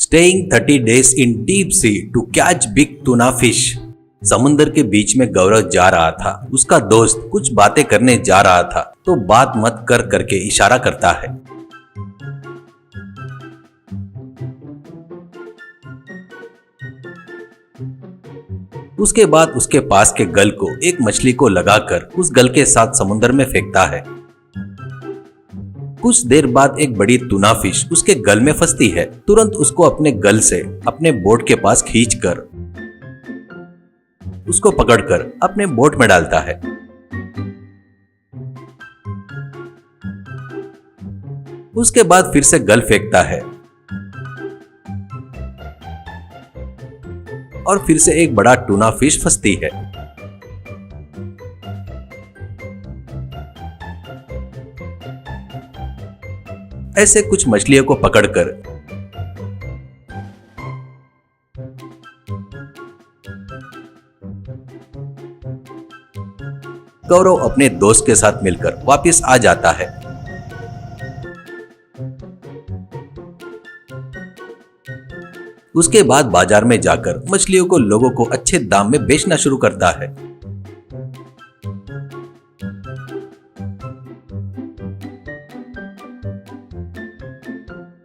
Staying 30 days in deep sea to catch big tuna fish. समुंदर के बीच में गौरव जा रहा था। उसका दोस्त कुछ बातें करने जा रहा था तो बात मत कर करके इशारा करता है। उसके बाद उसके पास के गल को एक मछली को लगाकर उस गल के साथ समुद्र में फेंकता है। कुछ देर बाद एक बड़ी टूना फिश उसके गल में फंसती है। तुरंत उसको अपने गल से अपने बोट के पास खींचकर उसको पकड़कर अपने बोट में डालता है। उसके बाद फिर से गल फेंकता है और फिर से एक बड़ा टूना फिश फंसती है। ऐसे कुछ मछलियों को पकड़कर गौरव अपने दोस्त के साथ मिलकर वापस आ जाता है। उसके बाद बाजार में जाकर मछलियों को लोगों को अच्छे दाम में बेचना शुरू करता है।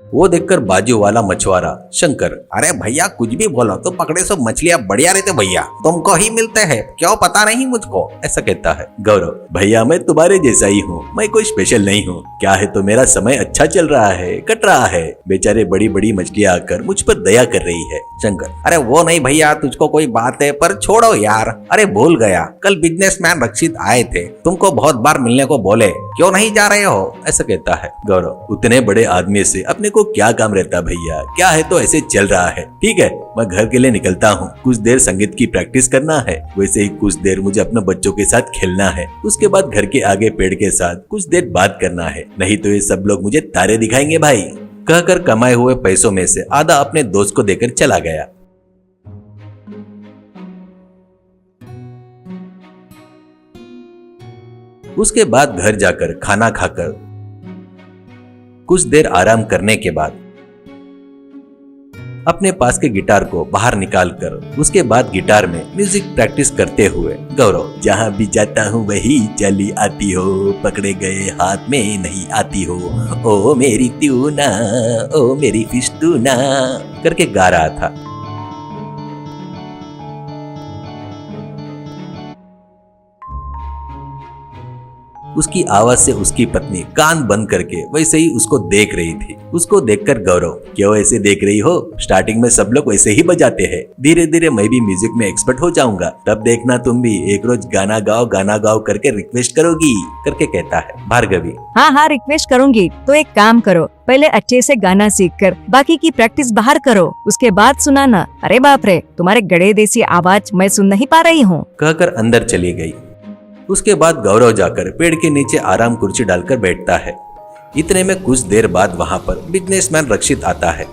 वो देखकर बाजू वाला मछुआरा शंकर, अरे भैया कुछ भी बोलो तो पकड़े सब मछलियाँ बढ़िया रहते भैया, तुमको ही मिलते हैं क्यों पता नहीं मुझको, ऐसा कहता है। गौरव, भैया मैं तुम्हारे जैसा ही हूँ, मैं कोई स्पेशल नहीं हूँ। क्या है तो मेरा समय अच्छा चल रहा है, कट रहा है। बेचारे बड़ी बड़ी मछलियाँ आकर मुझ पर दया कर रही है। शंकर, अरे वो नहीं भैया, तुझको कोई बात है पर छोड़ो यार। अरे भूल गया, कल बिजनेसमैन रक्षित आए थे, तुमको बहुत बार मिलने को बोले, क्यों नहीं जा रहे हो, ऐसा कहता है। गौरव, उतने बड़े आदमी से अपने को क्या काम रहता भैया, क्या है तो ऐसे चल रहा है। ठीक है, मैं घर के लिए निकलता हूँ, कुछ देर संगीत की प्रैक्टिस करना है, वैसे ही कुछ देर मुझे अपने बच्चों के साथ खेलना है। उसके बाद घर के आगे पेड़ के साथ कुछ देर बात करना है, नहीं तो ये सब लोग मुझे तारे दिखाएंगे भाई। कहकर कमाए हुए पैसों में से आधा अपने दोस्त को देकर चला गया। उसके बाद घर जाकर खाना खाकर कुछ देर आराम करने के बाद अपने पास के गिटार को बाहर निकालकर उसके बाद गिटार में म्यूजिक प्रैक्टिस करते हुए गौरव, जहां भी जाता हूं वही चली आती हो, पकड़े गए हाथ में नहीं आती हो, ओ मेरी ट्यूना, ओ मेरी फिश ट्यूना करके गा रहा था। उसकी आवाज से उसकी पत्नी कान बंद करके वैसे ही उसको देख रही थी। उसको देखकर गौरव, क्यों ऐसे देख रही हो, स्टार्टिंग में सब लोग वैसे ही बजाते हैं, धीरे धीरे मैं भी म्यूजिक में एक्सपर्ट हो जाऊंगा, तब देखना तुम भी एक रोज गाना गाओ करके रिक्वेस्ट करोगी करके कहता है। भार्गवी, हाँ रिक्वेस्ट करूंगी। तो एक काम करो, पहले अच्छे से गाना सीख कर बाकी की प्रैक्टिस बाहर करो, उसके बाद सुनाना। अरे बाप रे, तुम्हारे गड़े देसी आवाज मैं सुन नहीं पा रही हूँ, कहकर अंदर चली गई। उसके बाद गौरव जाकर पेड़ के नीचे आराम कुर्सी डालकर बैठता है। इतने में कुछ देर बाद वहां पर बिजनेसमैन रक्षित आता है।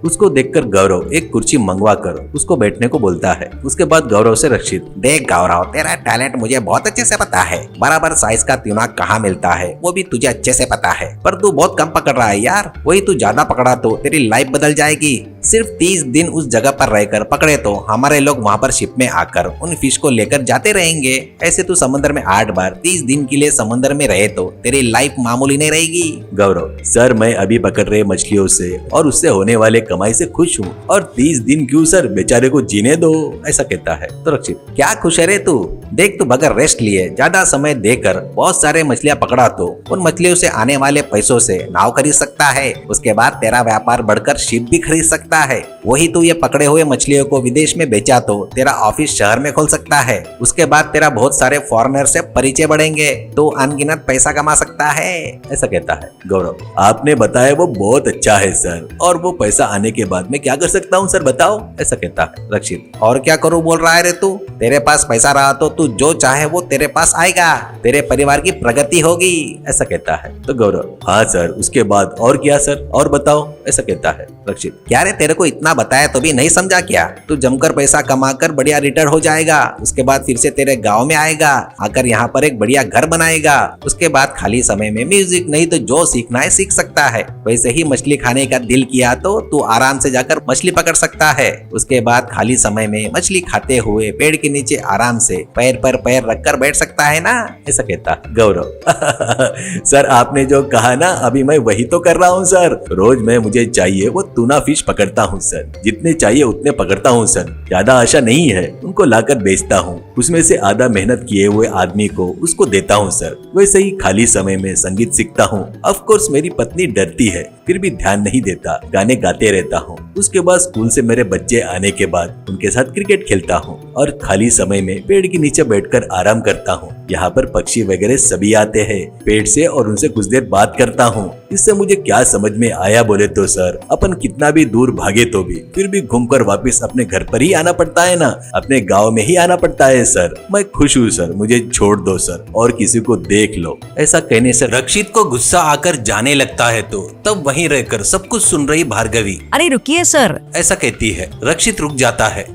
उसको देखकर गौरव एक कुर्सी मंगवा कर उसको बैठने को बोलता है। उसके बाद गौरव से रक्षित, देख गौरव, तेरा टैलेंट मुझे बहुत अच्छे से पता है, बराबर साइज का ट्यूना कहाँ मिलता है वो भी तुझे अच्छे से पता है, पर तू बहुत कम पकड़ रहा है यार। वही तू ज्यादा पकड़ा तो तेरी लाइफ बदल जाएगी। सिर्फ 30 दिन उस जगह पर रहकर पकड़े तो हमारे लोग वहाँ पर शिप में आकर उन फिश को लेकर जाते रहेंगे। ऐसे तू समुद्र में 8 बार 30 दिन के लिए समुद्र में रहे तो तेरी लाइफ मामूली नहीं रहेगी। गौरव, सर मैं अभी पकड़ रहे मछलियों से और उससे होने वाले कमाई से खुश हूँ, और 30 दिन क्यों सर, बेचारे को जीने दो, ऐसा कहता है। तो रक्षित, क्या खुश है रे तू, देख तू बगैर रेस्ट लिए ज्यादा समय देकर बहुत सारे मछलियाँ पकड़ा तो उन मछलियों से आने वाले पैसों से नाव खरीद सकता है, उसके बाद तेरा व्यापार बढ़कर शिप भी खरीद सकता है। वही तू ये पकड़े हुए मछलियों को विदेश में बेचा तो तेरा ऑफिस शहर में खोल सकता है, उसके बाद तेरा बहुत सारे फॉरेनर से परिचय बढ़ेंगे, तो अनगिनत पैसा कमा सकता है, ऐसा कहता है। गौरव, आपने बताया वो बहुत अच्छा है सर, और वो पैसा आने के बाद मैं क्या कर सकता हूँ सर बताओ, ऐसा कहता है। रक्षित, और क्या करूँ बोल रहा है रे तू, तेरे पास पैसा रहा तो तू जो चाहे वो तेरे पास आएगा, तेरे परिवार की प्रगति होगी, ऐसा कहता है। तो गौरव, हाँ सर, उसके बाद और क्या सर, और बताओ, ऐसा कहता है। रक्षित, क्या रे तेरे को इतना बताया तो भी नहीं समझा क्या? तू जमकर पैसा कमाकर बढ़िया रिटायर हो जाएगा, उसके बाद फिर से तेरे गांव में आएगा, आकर यहाँ पर एक बढ़िया घर बनाएगा, उसके बाद खाली समय में म्यूजिक नहीं तो जो सीखना है सीख सकता है। वैसे ही मछली खाने का दिल किया तो तू आराम से जाकर मछली पकड़ सकता है। उसके बाद खाली समय में मछली खाते हुए पेड़ के नीचे आराम से पैर पर पैर रखकर बैठ सकता है ना, ऐसा कहता गौरव। सर आपने जो कहा ना अभी मैं वही तो कर रहा हूँ सर। रोज मैं मुझे चाहिए वो टूना फिश पकड़ता हूँ सर, जितने चाहिए उतने पकड़ता हूँ सर, ज्यादा आशा नहीं है, उनको लाकर बेचता हूँ, उसमें से आधा मेहनत किए हुए आदमी को उसको देता हूँ सर। वैसे ही खाली समय में संगीत सीखता हूँ। ऑफ कोर्स मेरी पत्नी डरती है फिर भी ध्यान नहीं देता, गाने गाते रहता हूँ। उसके बाद स्कूल से मेरे बच्चे आने के बाद उनके साथ क्रिकेट खेलता हूँ और खाली समय में पेड़ के नीचे बैठकर आराम करता हूँ। यहाँ पर पक्षी वगैरह सभी आते हैं पेड़ से और उनसे कुछ देर बात करता हूँ। इससे मुझे क्या समझ में आया बोले तो सर, अपन कितना भी दूर भागे तो भी फिर भी घूमकर वापस अपने घर पर ही आना पड़ता है ना, अपने गाँव में ही आना पड़ता है सर। मैं खुश हूँ सर, मुझे छोड़ दो सर और किसी को देख लो। ऐसा कहने से रक्षित को गुस्सा आकर जाने लगता है तो तब वहीं रहकर सब कुछ सुन रही भार्गवी, अरे रुकिए सर, ऐसा कहती है। रक्षित रुक जाता है।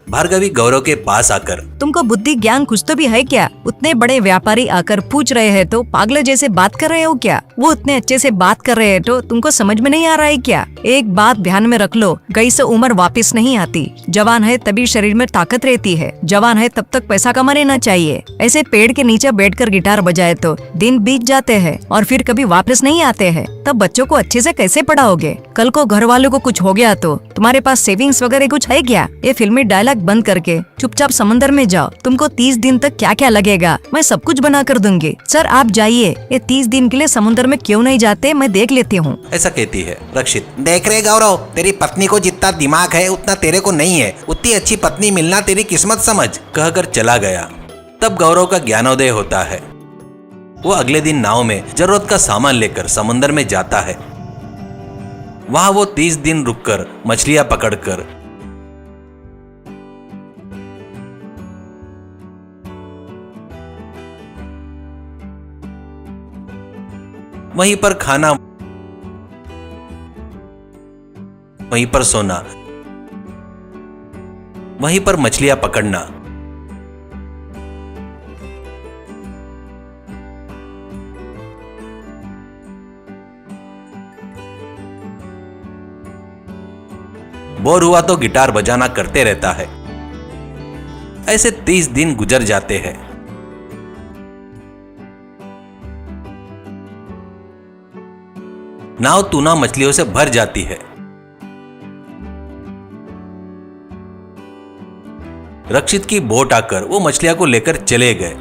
भार्गवी गौरव के पास आकर, तुमको बुद्धि ज्ञान कुछ तो भी है क्या? उतने बड़े व्यापारी आकर पूछ रहे हैं तो पागल जैसे बात कर रहे हो क्या? वो उतने अच्छे से बात कर रहे हैं तो तुमको समझ में नहीं आ रहा है क्या? एक बात ध्यान में रख लो, गई से उम्र वापस नहीं आती। जवान है तभी शरीर में ताकत रहती है, जवान है तब तक पैसा कमा लेना चाहिए। ऐसे पेड़ के नीचे बैठकर गिटार बजाए तो दिन बीत जाते हैं और फिर कभी वापस नहीं आते हैं। तब बच्चों को अच्छे से कैसे पढ़ाओगे? कल को घर वालों को कुछ हो गया तो तुम्हारे पास सेविंग्स वगैरह कुछ है क्या? ये फिल्मी डायलॉग बंद करके चुपचाप समंदर में जाओ। तुमको 30 दिन तक क्या क्या लगेगा मैं सब कुछ बना कर दूंगी। सर आप जाइए, ये 30 दिन के लिए समुद्र में क्यों नहीं जाते, मैं देख लेती हूँ, ऐसा कहती है। रक्षित, देख रहे गौरव, तेरी पत्नी को जितना दिमाग है उतना तेरे को नहीं है, उतनी अच्छी पत्नी मिलना तेरी किस्मत समझ, कहकर चला गया। तब गौरव का ज्ञानोदय होता है। वो अगले दिन नाव में जरूरत का सामान लेकर समुद्र में जाता है। वहां वो 30 दिन रुककर मछलियां पकड़कर वहीं पर खाना, वहीं पर सोना, वहीं पर मछलियां पकड़ना। बोर हुआ तो गिटार बजाना करते रहता है। ऐसे 30 दिन गुजर जाते हैं। नाव टूना मछलियों से भर जाती है। रक्षित की बोट आकर वो मछलियां को लेकर चले गए।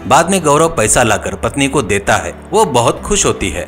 बाद में गौरव पैसा लाकर पत्नी को देता है। वो बहुत खुश होती है।